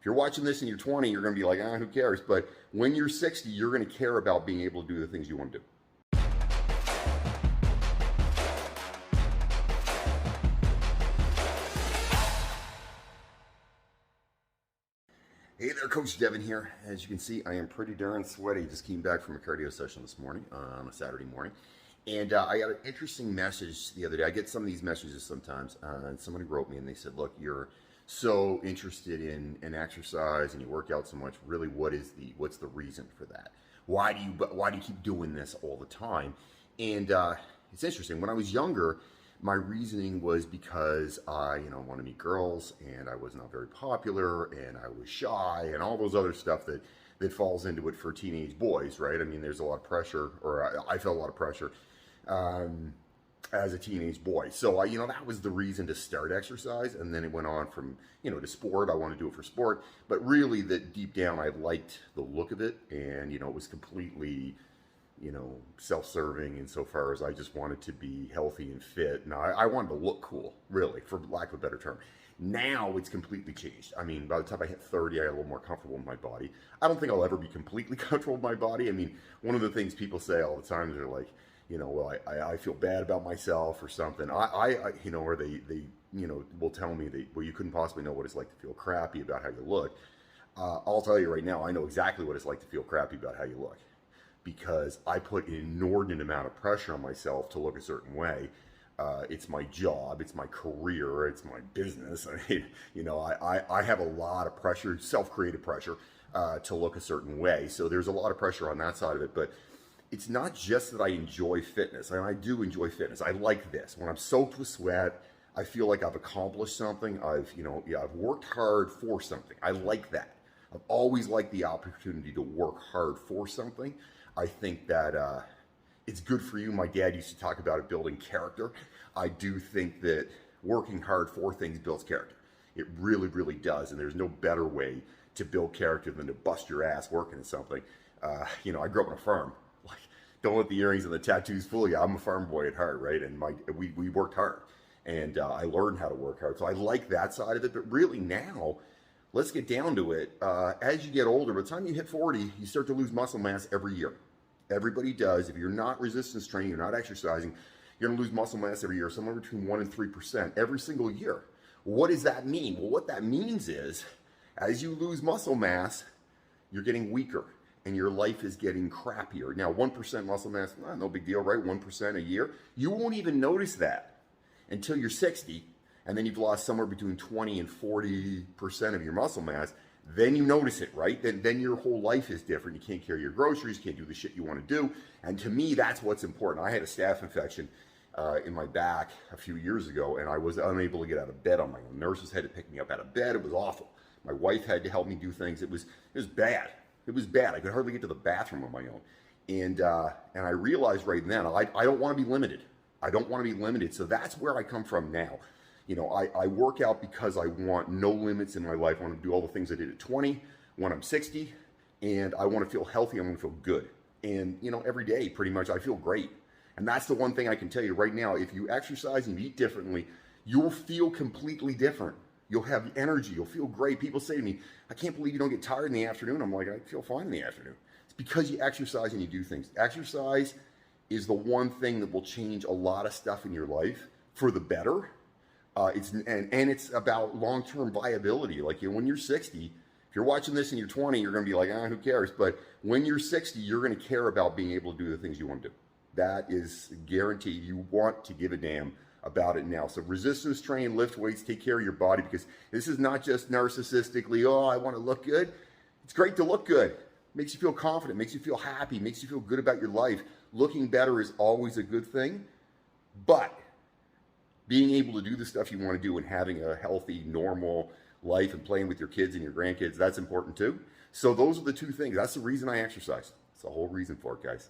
you're watching this and you're 20, you're going to be like, who cares? But when you're 60, you're going to care about being able to do the things you want to do. Hey there, Coach Devin here. As you can see, I am pretty darn sweaty. Just came back from a cardio session this morning, on a Saturday morning. And I got an interesting message the other day. I get some of these messages sometimes, and somebody wrote me and they said, look, you're so interested in exercise and you work out so much. Really, what's the reason for that? Why do you keep doing this all the time? And it's interesting. When I was younger, my reasoning was because I, wanted to meet girls, and I was not very popular, and I was shy, and all those other stuff that falls into it for teenage boys, right? I mean, there's a lot of pressure, or I felt a lot of pressure as a teenage boy. So that was the reason to start exercise, and then it went on from, to sport. I want to do it for sport, but really, that deep down, I liked the look of it, and it was completely self-serving insofar as I just wanted to be healthy and fit. Now, I wanted to look cool, really, for lack of a better term. Now, it's completely changed. I mean, by the time I hit 30, I got a little more comfortable with my body. I don't think I'll ever be completely comfortable with my body. I mean, one of the things people say all the time, they're like, well, I feel bad about myself or something. Or they will tell me that, well, you couldn't possibly know what it's like to feel crappy about how you look. I'll tell you right now, I know exactly what it's like to feel crappy about how you look, because I put an inordinate amount of pressure on myself to look a certain way. It's my job, it's my career, it's my business. I mean, I have a lot of pressure, self-created pressure, to look a certain way. So there's a lot of pressure on that side of it. But it's not just that I enjoy fitness. I do enjoy fitness. I like this. When I'm soaked with sweat, I feel like I've accomplished something. I've worked hard for something. I like that. I've always liked the opportunity to work hard for something. I think that it's good for you. My dad used to talk about it building character. I do think that working hard for things builds character. It really, really does. And there's no better way to build character than to bust your ass working at something. I grew up on a farm. Like, don't let the earrings and the tattoos fool you. I'm a farm boy at heart, right? And we worked hard. And I learned how to work hard. So I like that side of it. But really now, let's get down to it. As you get older, by the time you hit 40, you start to lose muscle mass every year. Everybody does. If you're not resistance training, you're not exercising, you're going to lose muscle mass every year, somewhere between 1% and 3% every single year. What does that mean? Well, what that means is, as you lose muscle mass, you're getting weaker and your life is getting crappier. Now, 1% muscle mass, no big deal, right? 1% a year. You won't even notice that until you're 60, and then you've lost somewhere between 20 and 40% of your muscle mass. Then you notice it, right? Then your whole life is different. You can't carry your groceries, can't do the shit you want to do. And to me, that's what's important. I had a staph infection in my back a few years ago, and I was unable to get out of bed on my own. Nurses had to pick me up out of bed. It was awful. My wife had to help me do things. It was bad. It was bad. I could hardly get to the bathroom on my own. And I realized right then, I don't want to be limited. I don't want to be limited. So that's where I come from now. I work out because I want no limits in my life. I want to do all the things I did at 20, when I'm 60, and I want to feel healthy. I want to feel good. And, every day, pretty much, I feel great. And that's the one thing I can tell you right now. If you exercise and eat differently, you'll feel completely different. You'll have energy. You'll feel great. People say to me, I can't believe you don't get tired in the afternoon. I'm like, I feel fine in the afternoon. It's because you exercise and you do things. Exercise is the one thing that will change a lot of stuff in your life for the better. It's about long-term viability. Like, when you're 60, if you're watching this and you're 20, you're going to be like, who cares? But when you're 60, you're going to care about being able to do the things you want to do. That is guaranteed. You want to give a damn about it now. So resistance train, lift weights, take care of your body, because this is not just narcissistically, I want to look good. It's great to look good. Makes you feel confident, makes you feel happy, makes you feel good about your life. Looking better is always a good thing, but being able to do the stuff you want to do and having a healthy, normal life and playing with your kids and your grandkids, that's important too. So those are the two things. That's the reason I exercise. It's the whole reason for it, guys.